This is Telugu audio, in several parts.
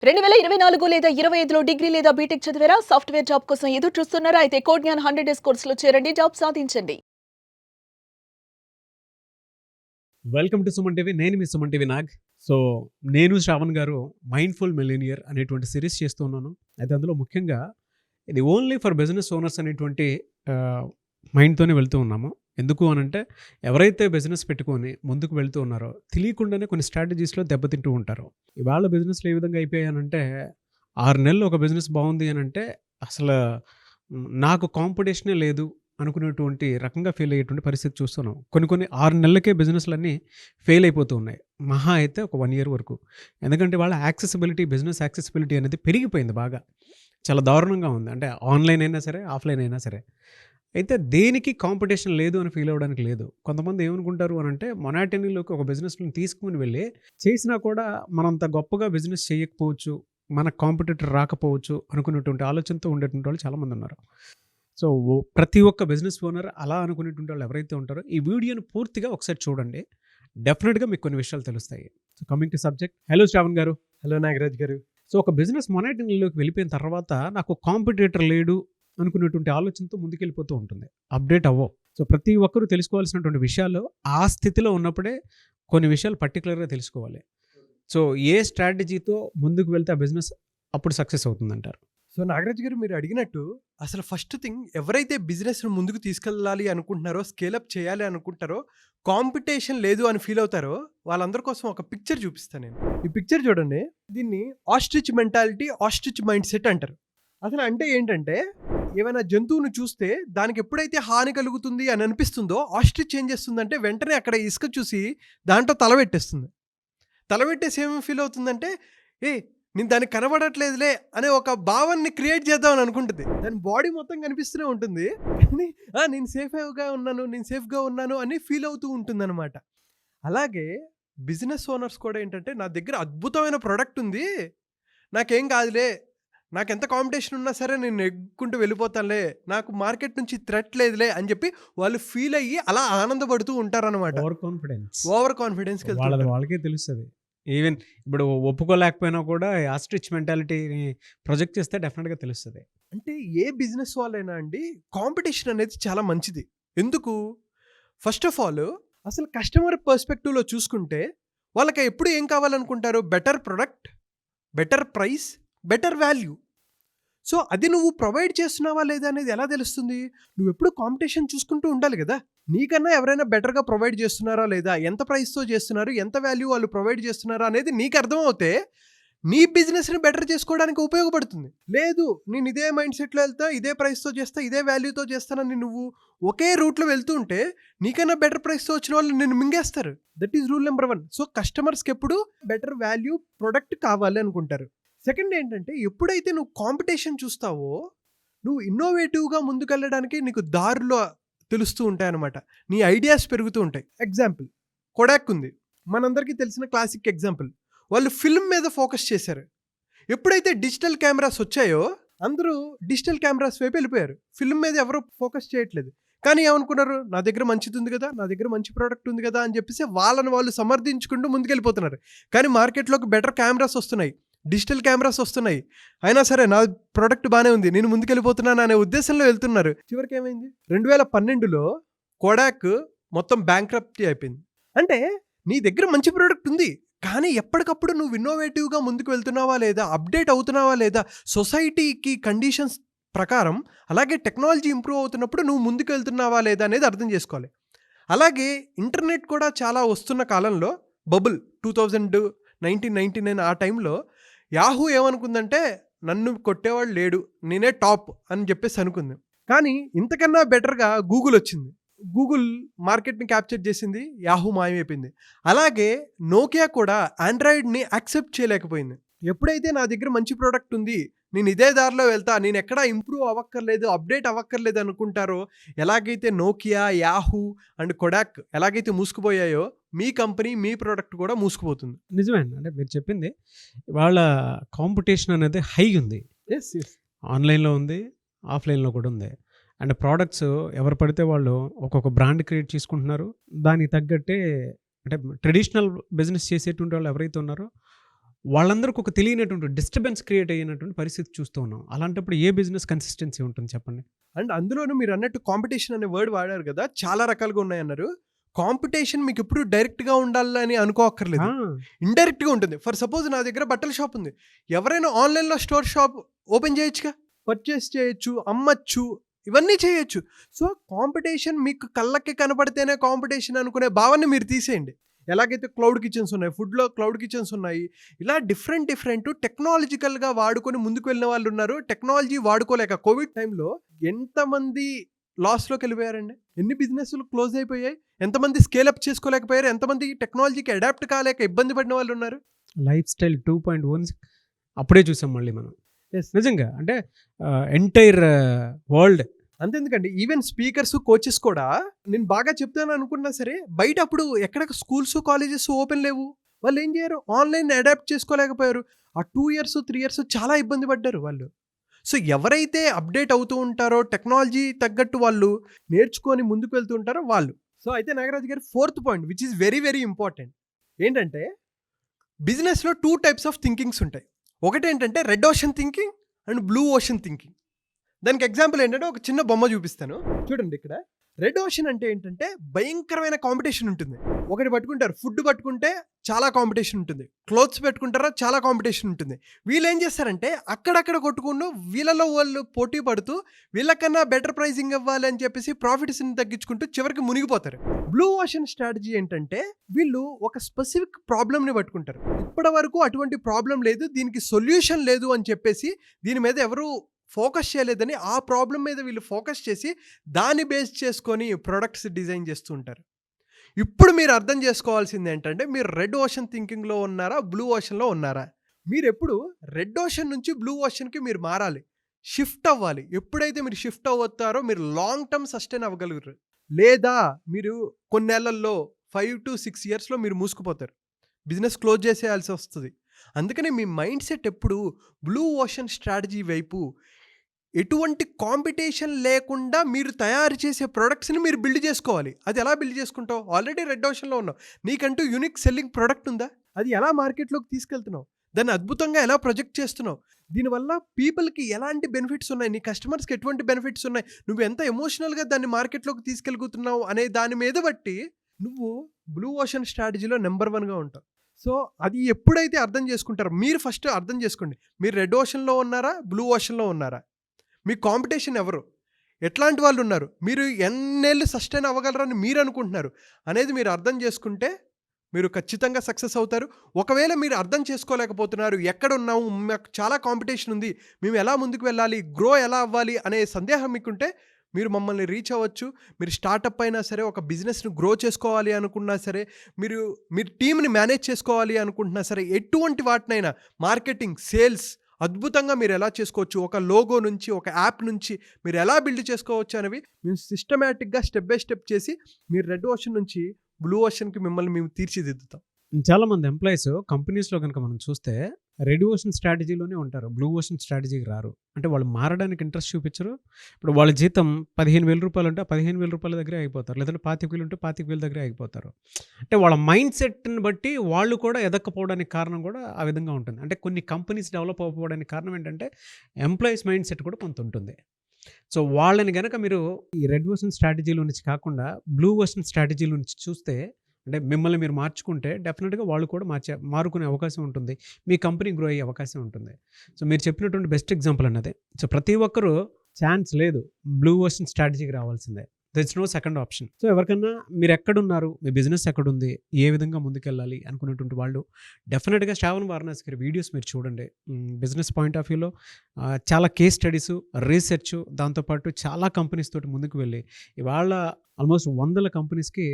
2024 లేదా 25లో డిగ్రీ లేదా బీటెక్ చదివారా? సాఫ్ట్‌వేర్ జాబ్ కోసం ఎదురు చూస్తున్నారా? అయితే కోడ్ జ్ఞాన్ 100 డేస్ కోర్సులో చేరండి. జాబ్ సాధించండి. Welcome to Suman TV. నేను మీ సుమన్ టీవీ నాగ్. సో నేను శ్రావణ్ గారు మైండ్ఫుల్ మిలీనియర్ అనేటువంటి సిరీస్ చేస్తూ ఉన్నాను. అయితే అందులో ముఖ్యంగా ఇది ఓన్లీ ఫర్ బిజినెస్ ఓనర్స్ అనేటువంటి మైండ్తోనే వెళ్తూ ఉన్నాము. ఎందుకు అనంటే ఎవరైతే బిజినెస్ పెట్టుకొని ముందుకు వెళ్తూ ఉన్నారో తెలియకుండానే కొన్ని స్ట్రాటజీస్లో దెబ్బతింటూ ఉంటారు. ఇవాళ బిజినెస్లో ఏ విధంగా అయిపోయానంటే 6 నెలలు ఒక బిజినెస్ బాగుంది అని అంటే అసలు నాకు కాంపిటీషనే లేదు అనుకునేటువంటి రకంగా ఫెయిల్ అయ్యేటువంటి పరిస్థితి చూస్తున్నాం. కొన్ని 6 నెలలకే బిజినెస్‌లన్నీ ఫెయిల్ అయిపోతూ ఉన్నాయి. మహా అయితే ఒక 1 ఇయర్ వరకు. ఎందుకంటే వాళ్ళ బిజినెస్ యాక్సెసిబిలిటీ అనేది పెరిగిపోయింది బాగా. చాలా దారుణంగా ఉంది. అంటే ఆన్‌లైన్ అయినా సరే, ఆఫ్‌లైన్ అయినా సరే. అయితే దేనికి కాంపిటీషన్ లేదు అని ఫీల్ అవ్వడానికి లేదు. కొంతమంది ఏమనుకుంటారు అనంటే మొనాటనీలోకి ఒక బిజినెస్‌ని తీసుకొని వెళ్ళి చేసినా కూడా మనంత గొప్పగా బిజినెస్ చేయకపోవచ్చు, మన కాంపిటీటర్ రాకపోవచ్చు అనుకునేటువంటి ఆలోచనతో ఉండేటువంటి వాళ్ళు చాలామంది ఉన్నారు. సో, ప్రతి ఒక్క బిజినెస్ ఓనర్ అలా అనుకునేటువంటి వాళ్ళు ఎవరైతే ఉంటారో ఈ వీడియోని పూర్తిగా ఒకసారి చూడండి. డెఫినిట్‌గా మీకు కొన్ని విషయాలు తెలుస్తాయి. So, coming to subject. Hello Shravan గారు. హలో నాగరాజ్ గారు. సో, ఒక బిజినెస్ మొనాటనీలోకి వెళ్ళిపోయిన తర్వాత నాకు కాంపిటీటర్ లేడు అనుకునేటువంటి ఆలోచనతో ముందుకెళ్ళిపోతూ ఉంటుంది. అప్డేట్ అవ్వవు. సో, ప్రతి ఒక్కరూ తెలుసుకోవాల్సినటువంటి విషయాలు ఆ స్థితిలో ఉన్నప్పుడే కొన్ని విషయాలు పర్టిక్యులర్‌గా తెలుసుకోవాలి. సో, ఏ స్ట్రాటజీతో ముందుకు వెళ్తే ఆ బిజినెస్ అప్పుడు సక్సెస్ అవుతుందంటారు? సో నాగరాజ్ గారు, మీరు అడిగినట్టు అసలు ఫస్ట్ థింగ్, ఎవరైతే బిజినెస్ను ముందుకు తీసుకెళ్ళాలి అనుకుంటున్నారో, స్కేలప్ చేయాలి అనుకుంటారో, కాంపిటీషన్ లేదు అని ఫీల్ అవుతారో వాళ్ళందరి కోసం ఒక పిక్చర్ చూపిస్తాను నేను. ఈ పిక్చర్ చూడండి. దీన్ని ostrich mentality, ostrich mind set అంటారు. అసలు అంటే ఏంటంటే, ఏమైనా జంతువును చూస్తే దానికి ఎప్పుడైతే హాని కలుగుతుంది అని అనిపిస్తుందో ఆస్ట్రిచ్ ఏం చేస్తుందంటే వెంటనే అక్కడ ఇసుక చూసి దాంట్లో తలపెట్టేస్తుంది. తలపెట్టేసి ఏమి ఫీల్ అవుతుందంటే, ఏ నేను దానికి కనబడట్లేదులే అనే ఒక భావాన్ని క్రియేట్ చేద్దామని అనుకుంటుంది. దాని బాడీ మొత్తం కనిపిస్తూనే ఉంటుంది, కానీ నేను సేఫ్గా ఉన్నాను అని ఫీల్ అవుతూ ఉంటుంది అనమాట. అలాగే బిజినెస్ ఓనర్స్ కూడా ఏంటంటే, నా దగ్గర అద్భుతమైన ప్రోడక్ట్ ఉంది, నాకేం కాదులే, నాకు ఎంత కాంపిటీషన్ ఉన్నా సరే నేను నెగ్గుకుంటూ వెళ్ళిపోతానులే, నాకు మార్కెట్ నుంచి థ్రెట్ లేదులే అని చెప్పి వాళ్ళు ఫీల్ అయ్యి అలా ఆనందపడుతూ ఉంటారనమాట. ఓవర్ కాన్ఫిడెన్స్కి వాళ్ళకే తెలుస్తుంది. ఈవెన్ ఇప్పుడు ఒప్పుకోలేకపోయినా కూడా ఆస్ట్రిచ్ మెంటాలిటీని ప్రొజెక్ట్ చేస్తే డెఫినెట్గా తెలుస్తుంది. అంటే ఏ బిజినెస్ వాళ్ళైనా అండి, కాంపిటీషన్ అనేది చాలా మంచిది. ఎందుకు? ఫస్ట్ ఆఫ్ ఆల్ అసలు కస్టమర్ పర్స్పెక్టివ్లో చూసుకుంటే వాళ్ళకి ఎప్పుడు ఏం కావాలనుకుంటారు? Better product, better price, better value. So అది నువ్వు ప్రొవైడ్ చేస్తున్నావా లేదా అనేది ఎలా తెలుస్తుంది? నువ్వు ఎప్పుడు కాంపిటీషన్ చూసుకుంటూ ఉండాలి కదా. నీకన్నా ఎవరైనా బెటర్గా ప్రొవైడ్ చేస్తున్నారా లేదా, ఎంత ప్రైస్తో చేస్తున్నారు, ఎంత వాల్యూ వాళ్ళు ప్రొవైడ్ చేస్తున్నారా అనేది నీకు అర్థమవుతే నీ బిజినెస్ని బెటర్ చేసుకోవడానికి ఉపయోగపడుతుంది. లేదు, నేను ఇదే మైండ్ సెట్లో వెళ్తా, ఇదే ప్రైస్తో చేస్తా, ఇదే వాల్యూతో చేస్తానని నువ్వు ఒకే రూట్లో వెళ్తూ ఉంటే నీకన్నా బెటర్ ప్రైస్తో వచ్చిన వాళ్ళు నిన్ను మింగేస్తారు. That is rule number 1. So కస్టమర్స్కి ఎప్పుడు బెటర్ వాల్యూ ప్రొడక్ట్ కావాలి అనుకుంటారు. సెకండ్ ఏంటంటే, ఎప్పుడైతే నువ్వు కాంపిటీషన్ చూస్తావో నువ్వు ఇన్నోవేటివ్గా ముందుకెళ్ళడానికి నీకు దారులు తెలుస్తూ ఉంటాయన్నమాట. నీ ఐడియాస్ పెరుగుతూ ఉంటాయి. ఎగ్జాంపుల్ కొడాక్ ఉంది, మనందరికీ తెలిసిన క్లాసిక్ ఎగ్జాంపుల్. వాళ్ళు ఫిల్మ్ మీద ఫోకస్ చేశారు. ఎప్పుడైతే డిజిటల్ కెమెరాస్ వచ్చాయో అందరూ డిజిటల్ కెమెరాస్ వైపు వెళ్ళిపోయారు. ఫిల్మ్ మీద ఎవరు ఫోకస్ చేయట్లేదు. కానీ ఏమనుకున్నారు? నా దగ్గర మంచిది ఉంది కదా, నా దగ్గర మంచి ప్రోడక్ట్ ఉంది కదా అని చెప్పేసి వాళ్ళని వాళ్ళు సమర్థించుకుంటూ ముందుకెళ్ళిపోతున్నారు. కానీ మార్కెట్లోకి బెటర్ కెమెరాస్ వస్తున్నాయి, డిజిటల్ కెమెరాస్ వస్తున్నాయి, అయినా సరే నా ప్రోడక్ట్ బాగానే ఉంది, నేను ముందుకెళ్ళిపోతున్నాను అనే ఉద్దేశంలో వెళ్తున్నారు. చివరికి ఏమైంది? 2012లో కోడాక్ మొత్తం బ్యాంక్రప్టీ అయిపోయింది. అంటే నీ దగ్గర మంచి ప్రోడక్ట్ ఉంది, కానీ ఎప్పటికప్పుడు నువ్వు ఇన్నోవేటివ్గా ముందుకు వెళ్తున్నావా లేదా, అప్డేట్ అవుతున్నావా లేదా, సొసైటీకి కండిషన్స్ ప్రకారం అలాగే టెక్నాలజీ ఇంప్రూవ్ అవుతున్నప్పుడు నువ్వు ముందుకు వెళ్తున్నావా లేదా అనేది అర్థం చేసుకోవాలి. అలాగే ఇంటర్నెట్ కూడా చాలా వస్తున్న కాలంలో, బబుల్ 1999 ఆ టైంలో యాహూ ఏమనుకుందంటే, నన్ను కొట్టేవాడు లేడు, నేనే టాప్ అని చెప్పేసి అనుకుంది. కానీ ఇంతకన్నా బెటర్గా గూగుల్ వచ్చింది. గూగుల్ మార్కెట్ని క్యాప్చర్ చేసింది, యాహూ మాయమైపోయింది. అలాగే నోకియా కూడా ఆండ్రాయిడ్ని యాక్సెప్ట్ చేయలేకపోయింది. ఎప్పుడైతే నా దగ్గర మంచి ప్రోడక్ట్ ఉంది, నేను ఇదే దారిలో వెళ్తా, నేను ఎక్కడా ఇంప్రూవ్ అవ్వక్కర్లేదు, అప్డేట్ అవ్వక్కర్లేదు అనుకుంటారో, ఎలాగైతే నోకియా, యాహూ అండ్ కొడాక్ ఎలాగైతే మూసుకుపోయాయో మీ కంపెనీ, మీ ప్రోడక్ట్ కూడా మూసుకుపోతుంది. నిజమే అండి. అంటే మీరు చెప్పింది వాళ్ళ కాంపిటీషన్ అనేది హై ఉంది. ఎస్ ఎస్ ఆన్లైన్లో ఉంది, ఆఫ్లైన్లో కూడా ఉంది. అండ్ ప్రోడక్ట్స్ ఎవరు పడితే వాళ్ళు ఒక్కొక్క బ్రాండ్ క్రియేట్ చేసుకుంటున్నారు. దానికి తగ్గట్టే అంటే ట్రెడిషనల్ బిజినెస్ చేసేటువంటి వాళ్ళు ఎవరైతే ఉన్నారో వాళ్ళందరికీ ఒక తెలియనటువంటి డిస్టర్బెన్స్ క్రియేట్ అయినటువంటి పరిస్థితి చూస్తూ ఉన్నాం. అలాంటప్పుడు ఏ బిజినెస్ కన్సిస్టెన్సీ ఉంటుంది చెప్పండి? అండ్ అందులోనూ మీరు అన్నట్టు కాంపిటీషన్ అనే వర్డ్ వాడారు కదా, చాలా రకాలుగా ఉన్నాయన్నారు. కాంపిటీషన్ మీకు ఎప్పుడు డైరెక్ట్గా ఉండాలని అనుకోక్కర్లేదు, ఇండైరెక్ట్గా ఉంటుంది. ఫర్ సపోజ్ నా దగ్గర బట్టల షాప్ ఉంది, ఎవరైనా ఆన్లైన్లో స్టోర్ షాప్ ఓపెన్ చేయొచ్చుగా, పర్చేస్ చేయొచ్చు, అమ్మచ్చు, ఇవన్నీ చేయొచ్చు. సో కాంపిటీషన్ మీకు కళ్ళకి కనపడితేనే కాంపిటీషన్ అనుకునే భావాన్ని మీరు తీసేయండి. ఎలాగైతే క్లౌడ్ కిచెన్స్ ఉన్నాయి, ఫుడ్లో క్లౌడ్ కిచెన్స్ ఉన్నాయి, ఇలా డిఫరెంట్ టెక్నాలజికల్గా వాడుకొని ముందుకు వెళ్ళిన వాళ్ళు ఉన్నారు. టెక్నాలజీ వాడుకోలేక కోవిడ్ టైంలో ఎంతమంది లాస్లోకి వెళ్ళిపోయారండి, ఎన్ని బిజినెస్లు క్లోజ్ అయిపోయాయి, ఎంతమంది స్కేలప్ చేసుకోలేకపోయారు, ఎంతమంది టెక్నాలజీకి అడాప్ట్ కాలేక ఇబ్బంది పడిన వాళ్ళు ఉన్నారు. లైఫ్ స్టైల్ 2.1 అప్పుడే చూసాం మళ్ళీ మనం. Yes. నిజంగా అంటే ఎంటైర్ వరల్డ్. అంతెందుకండి, ఈవెన్ స్పీకర్స్, కోచెస్ కూడా నేను బాగా చెప్తాను అనుకున్నా సరే, బయట అప్పుడు ఎక్కడ స్కూల్స్ కాలేజెస్ ఓపెన్ లేవు. వాళ్ళు ఏం చేయరు, ఆన్లైన్ అడాప్ట్ చేసుకోలేకపోయారు. ఆ 2 years 3 years చాలా ఇబ్బంది పడ్డారు వాళ్ళు. సో ఎవరైతే అప్డేట్ అవుతూ ఉంటారో, టెక్నాలజీ తగ్గట్టు వాళ్ళు నేర్చుకొని ముందుకు వెళ్తూ ఉంటారో వాళ్ళు. సో అయితే నాగరాజు గారి 4th point which is very very important ఏంటంటే, బిజినెస్లో 2 types ఆఫ్ థింకింగ్స్ ఉంటాయి. ఒకటి ఏంటంటే red ocean thinking and blue ocean thinking. దానికి ఎగ్జాంపుల్ ఏంటంటే ఒక చిన్న బొమ్మ చూపిస్తాను చూడండి. ఇక్కడ రెడ్ ఓషన్ అంటే ఏంటంటే భయంకరమైన కాంపిటీషన్ ఉంటుంది. ఒకటి పట్టుకుంటారు, ఫుడ్ పట్టుకుంటే చాలా కాంపిటీషన్ ఉంటుంది, క్లోత్స్ పెట్టుకుంటారా చాలా కాంపిటీషన్ ఉంటుంది. వీళ్ళు ఏం చేస్తారంటే అక్కడక్కడ కొట్టుకుంటూ వీళ్ళలో వాళ్ళు పోటీ పడుతూ వీళ్ళకన్నా బెటర్ ప్రైజింగ్ ఇవ్వాలి అని చెప్పేసి ప్రాఫిట్స్ని తగ్గించుకుంటూ చివరికి మునిగిపోతారు. బ్లూ ఓషన్ స్ట్రాటజీ ఏంటంటే వీళ్ళు ఒక స్పెసిఫిక్ ప్రాబ్లమ్ని పట్టుకుంటారు. ఇప్పటి వరకు అటువంటి ప్రాబ్లం లేదు, దీనికి సొల్యూషన్ లేదు అని చెప్పేసి దీని మీద ఎవరు ఫోకస్ చేయలేదని ఆ ప్రాబ్లం మీద వీళ్ళు ఫోకస్ చేసి దాన్ని బేస్ చేసుకొని ప్రొడక్ట్స్ డిజైన్ చేస్తూ ఉంటారు. ఇప్పుడు మీరు అర్థం చేసుకోవాల్సింది ఏంటంటే, మీరు రెడ్ ఓషన్ థింకింగ్లో ఉన్నారా, బ్లూ ఓషన్లో ఉన్నారా? మీరు ఎప్పుడు రెడ్ ఓషన్ నుంచి బ్లూ ఓషన్కి మీరు మారాలి, షిఫ్ట్ అవ్వాలి. ఎప్పుడైతే మీరు షిఫ్ట్ అవుతారో మీరు లాంగ్ టర్మ్ సస్టైన్ అవ్వగలుగుతారు. లేదా మీరు కొన్ని నెలల్లో 5 to 6 yearsలో మీరు మూసుకుపోతారు, బిజినెస్ క్లోజ్ చేసేయాల్సి వస్తుంది. అందుకని మీ మైండ్ సెట్ ఎప్పుడు బ్లూ ఓషన్ స్ట్రాటజీ వైపు, ఎటువంటి కాంపిటీషన్ లేకుండా మీరు తయారు చేసే ప్రొడక్ట్స్ని మీరు బిల్డ్ చేసుకోవాలి. అది ఎలా బిల్డ్ చేసుకుంటావు? ఆల్రెడీ రెడ్ ఓషన్లో ఉన్నావు, నీకంటూ యూనిక్ సెల్లింగ్ ప్రోడక్ట్ ఉందా? అది ఎలా మార్కెట్లోకి తీసుకెళ్తున్నావు? దాన్ని అద్భుతంగా ఎలా ప్రొజెక్ట్ చేస్తున్నావు? దీనివల్ల పీపుల్కి ఎలాంటి బెనిఫిట్స్ ఉన్నాయి, నీ కస్టమర్స్కి ఎటువంటి బెనిఫిట్స్ ఉన్నాయి, నువ్వు ఎంత ఎమోషనల్గా దాన్ని మార్కెట్లోకి తీసుకెళ్ళగలుగుతున్నావు అనే దాని మీద బట్టి నువ్వు బ్లూ ఓషన్ స్ట్రాటజీలో నెంబర్ 1గా ఉంటావు. సో అది ఎప్పుడైతే అర్థం చేసుకుంటారో, మీరు ఫస్ట్ అర్థం చేసుకోండి, మీరు రెడ్ ఓషన్లో ఉన్నారా, బ్లూ ఓషన్లో ఉన్నారా? మీ కాంపిటీషన్ ఎవరు, ఎట్లాంటి వాళ్ళు ఉన్నారు, మీరు ఎన్నేళ్ళు సస్టైన్ అవ్వగలరని మీరు అనుకుంటున్నారు అనేది మీరు అర్థం చేసుకుంటే మీరు ఖచ్చితంగా సక్సెస్ అవుతారు. ఒకవేళ మీరు అర్థం చేసుకోలేకపోతున్నారు, ఎక్కడ ఉన్నాము, మాకు చాలా కాంపిటీషన్ ఉంది, మేము ఎలా ముందుకు వెళ్ళాలి, గ్రో ఎలా అవ్వాలి అనే సందేహం మీకుంటే మీరు మమ్మల్ని రీచ్ అవ్వచ్చు. మీరు స్టార్టప్ అయినా సరే, ఒక బిజినెస్ను గ్రో చేసుకోవాలి అనుకున్నా సరే, మీరు టీంని మేనేజ్ చేసుకోవాలి అనుకుంటున్నా సరే, ఎటువంటి వాటినైనా మార్కెటింగ్, సేల్స్ అద్భుతంగా మీరు ఎలా చేసుకోవచ్చు, ఒక లోగో నుంచి, ఒక యాప్ నుంచి మీరు ఎలా బిల్డ్ చేసుకోవచ్చు అనేవి మేము సిస్టమేటిక్గా స్టెప్ బై స్టెప్ చేసి మీరు రెడ్ ఓషన్ నుంచి బ్లూ ఓషన్కి మిమ్మల్ని మేము తీర్చిదిద్దుతాం. చాలామంది ఎంప్లాయీస్ కంపెనీస్లో కనుక మనం చూస్తే రెడ్ ఓషన్ స్ట్రాటజీలోనే ఉంటారు, బ్లూ ఓషన్ స్ట్రాటజీకి రారు. అంటే వాళ్ళు మారడానికి ఇంట్రెస్ట్ చూపించరు. ఇప్పుడు వాళ్ళ జీతం 15,000 రూపాయలు ఉంటే 15,000 రూపాయల దగ్గరే అయిపోతారు, లేదంటే 25,000 ఉంటే 25,000 దగ్గరే అయిపోతారు. అంటే వాళ్ళ మైండ్ సెట్ని బట్టి వాళ్ళు కూడా ఎదక్కపోవడానికి కారణం కూడా ఆ విధంగా ఉంటుంది. అంటే కొన్ని కంపెనీస్ డెవలప్ అవ్వకపోవడానికి కారణం ఏంటంటే ఎంప్లాయీస్ మైండ్ సెట్ కూడా కొంత ఉంటుంది. సో వాళ్ళని కనుక మీరు ఈ రెడ్ ఓషన్ స్ట్రాటజీలో నుంచి కాకుండా బ్లూ ఓషన్ స్ట్రాటజీలో నుంచి చూస్తే, అంటే మిమ్మల్ని మీరు మార్చుకుంటే డెఫినెట్గా వాళ్ళు కూడా మారుకునే అవకాశం ఉంటుంది, మీ కంపెనీ గ్రో అయ్యే అవకాశం ఉంటుంది. సో మీరు చెప్పినటువంటి బెస్ట్ ఎగ్జాంపుల్ అన్నది. సో ప్రతి ఒక్కరూ ఛాన్స్ లేదు, బ్లూ ఓషన్ స్ట్రాటజీకి రావాల్సిందే, there is no second option. So ఎవరికన్నా మీరు ఎక్కడున్నారు, మీ బిజినెస్ ఎక్కడుంది, ఏ విధంగా ముందుకెళ్ళాలి అనుకునేటువంటి వాళ్ళు డెఫినెట్గా శ్రావణ్ వారణాసి గారి వీడియోస్ మీరు చూడండి. బిజినెస్ పాయింట్ ఆఫ్ వ్యూలో చాలా కేస్ స్టడీస్, రీసెర్చ్, దాంతోపాటు చాలా కంపెనీస్ తోటి ముందుకు వెళ్ళి ఇవాళ ఆల్మోస్ట్ 100 కంపెనీస్కి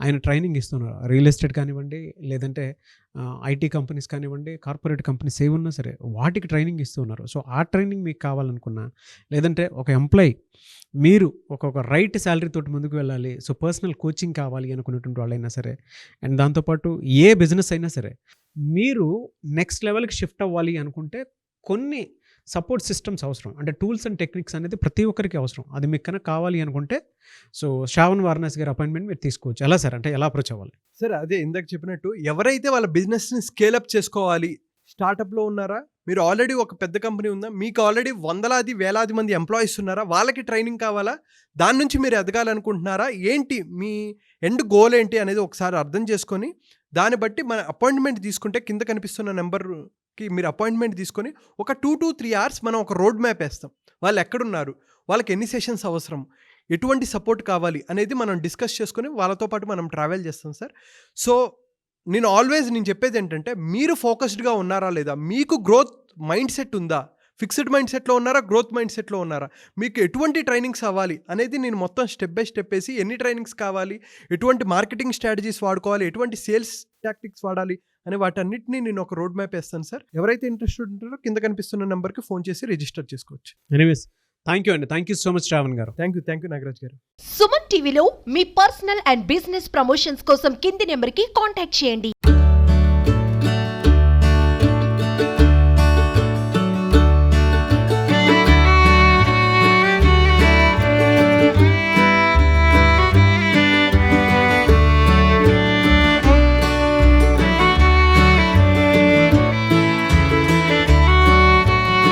ఆయన ట్రైనింగ్ ఇస్తున్నారు. రియల్ ఎస్టేట్ కానివ్వండి, లేదంటే ఐటీ కంపెనీస్ కానివ్వండి, కార్పొరేట్ కంపెనీస్ ఏమున్నా సరే వాటికి ట్రైనింగ్ ఇస్తున్నారు. సో ఆ ట్రైనింగ్ మీకు కావాలనుకున్నా, లేదంటే ఒక ఎంప్లాయీ మీరు ఒక రైట్ శాలరీ తోటి ముందుకు వెళ్ళాలి, సో పర్సనల్ కోచింగ్ కావాలి అనుకునేటువంటి వాళ్ళైనా సరే, అండ్ దాంతోపాటు ఏ బిజినెస్ అయినా సరే మీరు నెక్స్ట్ లెవెల్కి షిఫ్ట్ అవ్వాలి అనుకుంటే కొన్ని సపోర్ట్ సిస్టమ్స్ అవసరం. అంటే టూల్స్ అండ్ టెక్నిక్స్ అనేది ప్రతి ఒక్కరికి అవసరం. అది మీకు కనుక కావాలి అనుకుంటే సో శ్రావణ్ వారణాసి గారి అపాయింట్మెంట్ మీరు తీసుకోవచ్చు. ఎలా సార్, అంటే ఎలా అప్రోచ్ అవ్వాలి? సార్ అదే ఇందాక చెప్పినట్టు, ఎవరైతే వాళ్ళ బిజినెస్ని స్కేలప్ చేసుకోవాలి, స్టార్టప్లో ఉన్నారా, మీరు ఆల్రెడీ ఒక పెద్ద కంపెనీ ఉందా, మీకు ఆల్రెడీ వందలాది వేలాది మంది ఎంప్లాయీస్ ఉన్నారా, వాళ్ళకి ట్రైనింగ్ కావాలా, దాని నుంచి మీరు ఎదగాలనుకుంటున్నారా, ఏంటి మీ ఎండ్ గోల్ ఏంటి అనేది ఒకసారి అర్థం చేసుకొని దాన్ని బట్టి మన అపాయింట్మెంట్ తీసుకుంటే కింద కనిపిస్తున్న నెంబర్కి మీరు అపాయింట్మెంట్ తీసుకొని ఒక 2 to 3 hours మనం ఒక రోడ్ మ్యాప్ వేస్తాం. వాళ్ళు ఎక్కడున్నారు, వాళ్ళకి ఎన్ని సెషన్స్ అవసరం, ఎటువంటి సపోర్ట్ కావాలి అనేది మనం డిస్కస్ చేసుకొని వాళ్ళతో పాటు మనం ట్రావెల్ చేస్తాం సార్. సో నేను చెప్పేది ఏంటంటే, మీరు ఫోకస్డ్గా ఉన్నారా లేదా, మీకు గ్రోత్ మైండ్ సెట్ ఉందా, ఫిక్స్డ్ మైండ్ సెట్లో ఉన్నారా, గ్రోత్ మైండ్ సెట్లో ఉన్నారా, మీకు ఎటువంటి ట్రైనింగ్స్ అవ్వాలి అనేది నేను మొత్తం స్టెప్ బై స్టెప్ వేసి ఎన్ని ట్రైనింగ్స్ కావాలి, ఎటువంటి మార్కెటింగ్ స్ట్రాటజీస్ వాడుకోవాలి, ఎటువంటి సేల్స్ టాక్టిక్స్ వాడాలి అని వాటన్నిటిని నేను ఒక రోడ్ మ్యాప్ వేస్తాను సార్. ఎవరైతే ఇంట్రెస్టెడ్ ఉంటారో కింద కనిపిస్తున్న నెంబర్కి ఫోన్ చేసి రిజిస్టర్ చేసుకోవచ్చు. ఎనీవేస్ థ్యాంక్ యూ అండి, thank you so much Shravan గారు. థ్యాంక్ యూ నాగరాజ్ గారు. సుమన్ టీవీలో మీ పర్సనల్ అండ్ బిజినెస్ ప్రమోషన్స్ కోసం కింది నెంబర్కి కాంటాక్ట్ చేయండి.